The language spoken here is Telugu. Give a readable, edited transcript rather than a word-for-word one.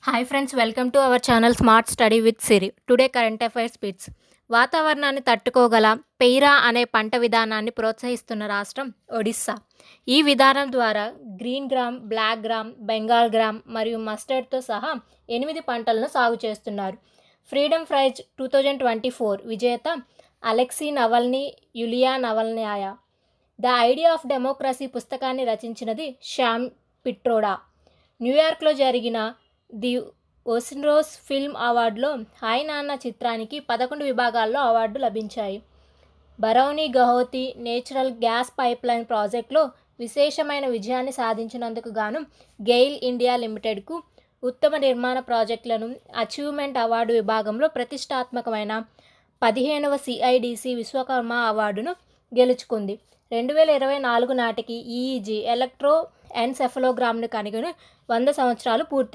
Hi friends, welcome to our channel smart study with Siri. Today current affairs bits. వాతావరణాన్ని తట్టుకోగల పెయిరా అనే పంట విధానాన్ని ప్రోత్సహిస్తున్న రాష్ట్రం ఒడిస్సా. ఈ విధానం ద్వారా green gram, black gram, Bengal gram మరియు మస్టర్డ్తో సహా 8 పంటలను సాగు చేస్తున్నారు. ఫ్రీడమ్ ప్రైజ్ 2024 విజేత Alexei Navalny, Yulia Navalnaya. The idea of democracy పుస్తకాన్ని రచించినది శ్యామ్ పిట్రోడా. న్యూయార్క్లో జరిగిన ది ఓస్కార్స్ ఫిల్మ్ అవార్డులో హాయ్ నాన్న చిత్రానికి 11 విభాగాల్లో అవార్డు లభించాయి. బరౌనీ గహోతి నేచురల్ గ్యాస్ పైప్లైన్ ప్రాజెక్టులో విశేషమైన విజయాన్ని సాధించినందుకు గాను గెయిల్ ఇండియా లిమిటెడ్కు ఉత్తమ నిర్మాణ ప్రాజెక్టులను అచీవ్మెంట్ అవార్డు విభాగంలో ప్రతిష్టాత్మకమైన 15వ సిఐడిసి విశ్వకర్మ అవార్డును గెలుచుకుంది. 2024 నాటికి ఈఈజీ ఎలక్ట్రో ఎన్సెఫలోగ్రామ్ను కనుగొని 100 సంవత్సరాలు పూర్తి